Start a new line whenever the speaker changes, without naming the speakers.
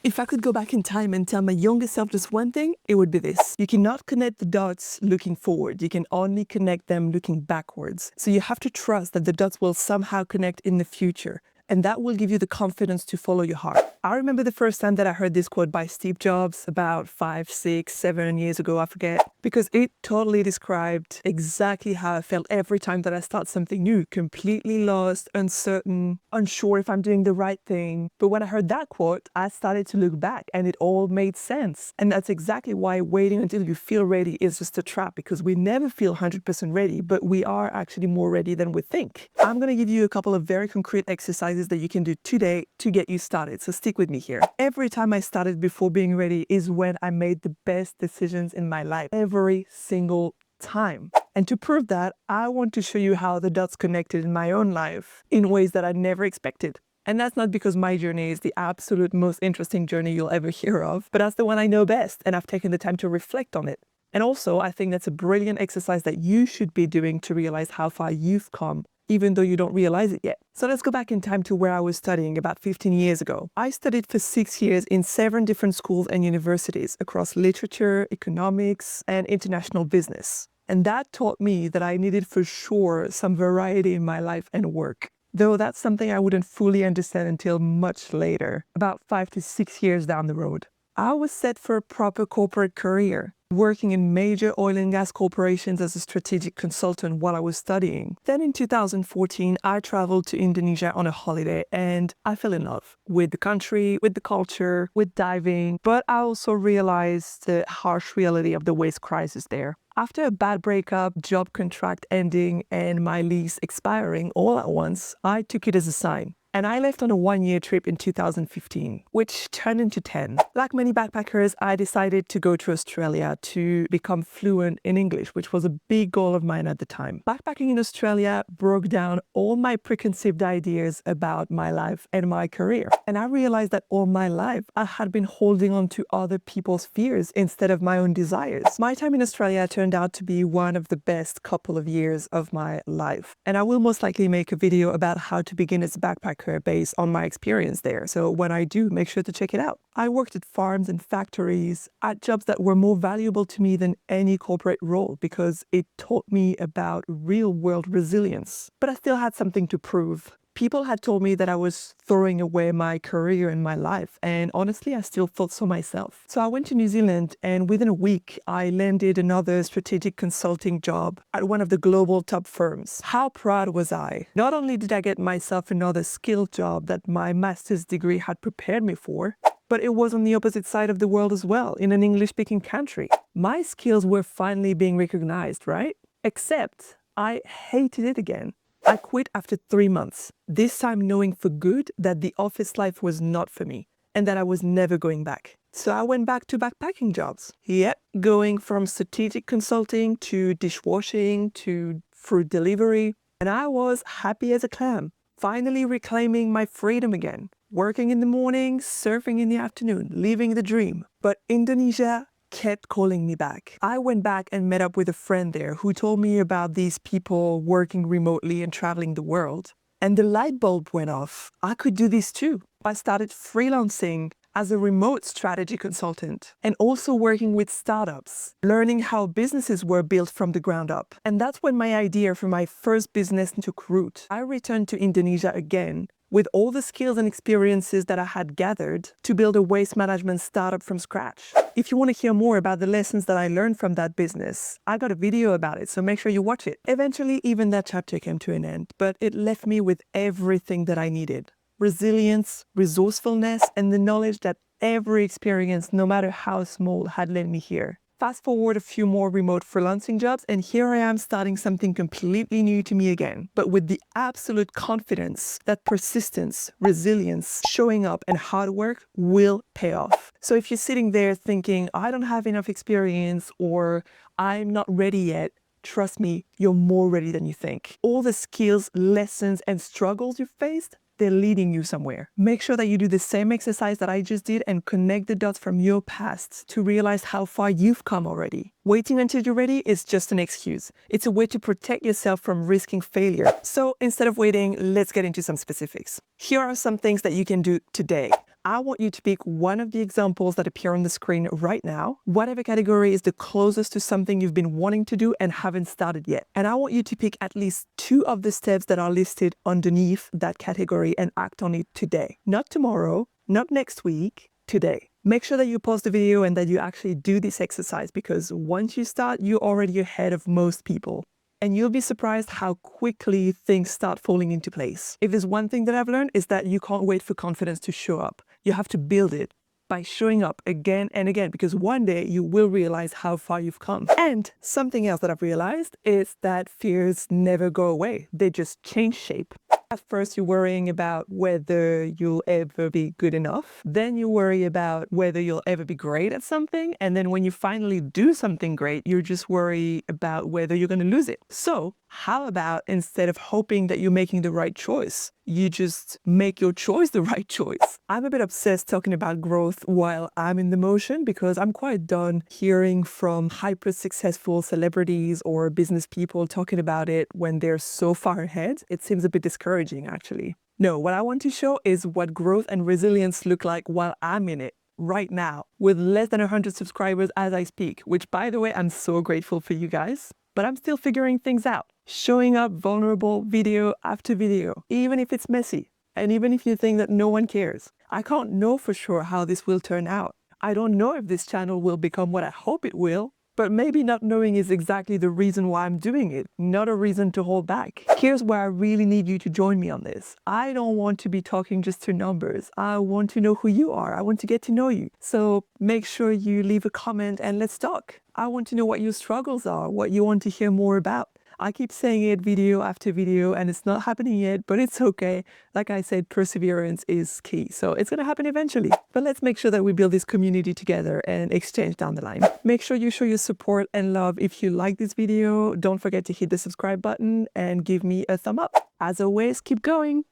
If I could go back in time and tell my younger self just one thing, it would be this. You cannot connect the dots looking forward. You can only connect them looking backwards. So you have to trust that the dots will somehow connect in the future. And that will give you the confidence to follow your heart. I remember the first time that I heard this quote by Steve Jobs about 5, 6, 7 years ago, I forget, because it totally described exactly how I felt every time that I start something new, completely lost, uncertain, unsure if I'm doing the right thing. But when I heard that quote, I started to look back and it all made sense. And that's exactly why waiting until you feel ready is just a trap, because we never feel 100% ready, but we are actually more ready than we think. I'm going to give you a couple of very concrete exercises that you can do today to get you started. So stick with me here. Every time I started before being ready is when I made the best decisions in my life. Every single time. And to prove that, I want to show you how the dots connected in my own life in ways that I never expected. And that's not because my journey is the absolute most interesting journey you'll ever hear of, but that's the one I know best, and I've taken the time to reflect on it. And also, I think that's a brilliant exercise that you should be doing to realize how far you've come, even though you don't realize it yet. So let's go back in time to where I was studying about 15 years ago. I studied for 6 years in 7 different schools and universities across literature, economics, and international business. And that taught me that I needed for sure some variety in my life and work. Though that's something I wouldn't fully understand until much later, about 5 to 6 years down the road. I was set for a proper corporate career, working in major oil and gas corporations as a strategic consultant while I was studying. Then in 2014, I traveled to Indonesia on a holiday and I fell in love with the country, with the culture, with diving, but I also realized the harsh reality of the waste crisis there. After a bad breakup, job contract ending, and my lease expiring all at once, I took it as a sign. And I left on a 1-year trip in 2015, which turned into 10. Like many backpackers, I decided to go to Australia to become fluent in English, which was a big goal of mine at the time. Backpacking in Australia broke down all my preconceived ideas about my life and my career. And I realized that all my life, I had been holding on to other people's fears instead of my own desires. My time in Australia turned out to be one of the best couple of years of my life. And I will most likely make a video about how to begin as a backpacker based on my experience there. So when I do, make sure to check it out. I worked at farms and factories, at jobs that were more valuable to me than any corporate role because it taught me about real-world resilience. But I still had something to prove. People had told me that I was throwing away my career and my life, and honestly, I still thought so myself. So I went to New Zealand, and within a week, I landed another strategic consulting job at one of the global top firms. How proud was I? Not only did I get myself another skilled job that my master's degree had prepared me for, but it was on the opposite side of the world as well, in an English-speaking country. My skills were finally being recognized, right? Except I hated it again. I quit after 3 months, this time knowing for good that the office life was not for me and that I was never going back. So I went back to backpacking jobs. Yep, going from strategic consulting to dishwashing to fruit delivery. And I was happy as a clam, finally reclaiming my freedom again. Working in the morning, surfing in the afternoon, living the dream. But Indonesia kept calling me back. I went back and met up with a friend there who told me about these people working remotely and traveling the world. And the light bulb went off. I could do this too. I started freelancing as a remote strategy consultant and also working with startups, learning how businesses were built from the ground up. And that's when my idea for my first business took root. I returned to Indonesia again with all the skills and experiences that I had gathered to build a waste management startup from scratch. If you want to hear more about the lessons that I learned from that business, I got a video about it, so make sure you watch it. Eventually, even that chapter came to an end, but it left me with everything that I needed. Resilience, resourcefulness, and the knowledge that every experience, no matter how small, had led me here. Fast forward a few more remote freelancing jobs, and here I am starting something completely new to me again, but with the absolute confidence that persistence, resilience, showing up, and hard work will pay off. So if you're sitting there thinking, I don't have enough experience, or I'm not ready yet, trust me, you're more ready than you think. All the skills, lessons, and struggles you faced, they're leading you somewhere. Make sure that you do the same exercise that I just did and connect the dots from your past to realize how far you've come already. Waiting until you're ready is just an excuse. It's a way to protect yourself from risking failure. So instead of waiting, let's get into some specifics. Here are some things that you can do today. I want you to pick one of the examples that appear on the screen right now, whatever category is the closest to something you've been wanting to do and haven't started yet. And I want you to pick at least 2 of the steps that are listed underneath that category and act on it today. Not tomorrow, not next week, today. Make sure that you pause the video and that you actually do this exercise, because once you start, you're already ahead of most people. And you'll be surprised how quickly things start falling into place. If there's one thing that I've learned, is that you can't wait for confidence to show up. You have to build it by showing up again and again, because one day you will realize how far you've come. And something else that I've realized is that fears never go away. They just change shape. At first, you're worrying about whether you'll ever be good enough. Then you worry about whether you'll ever be great at something. And then when you finally do something great, you're just worried about whether you're going to lose it. So how about, instead of hoping that you're making the right choice, you just make your choice the right choice? I'm a bit obsessed talking about growth while I'm in the motion, because I'm quite done hearing from hyper successful celebrities or business people talking about it when they're so far ahead. It seems a bit discouraging, actually. No, what I want to show is what growth and resilience look like while I'm in it right now, with less than 100 subscribers as I speak, which, by the way, I'm so grateful for you guys. But I'm still figuring things out. Showing up vulnerable video after video, even if it's messy, and even if you think that no one cares. I can't know for sure how this will turn out. I don't know if this channel will become what I hope it will, but maybe not knowing is exactly the reason why I'm doing it, not a reason to hold back. Here's where I really need you to join me on this. I don't want to be talking just to numbers. I want to know who you are. I want to get to know you. So make sure you leave a comment and let's talk. I want to know what your struggles are, what you want to hear more about. I keep saying it video after video and it's not happening yet, but it's okay. Like I said, perseverance is key. So it's going to happen eventually. But let's make sure that we build this community together and exchange down the line. Make sure you show your support and love if you like this video. Don't forget to hit the subscribe button and give me a thumb up. As always, keep going.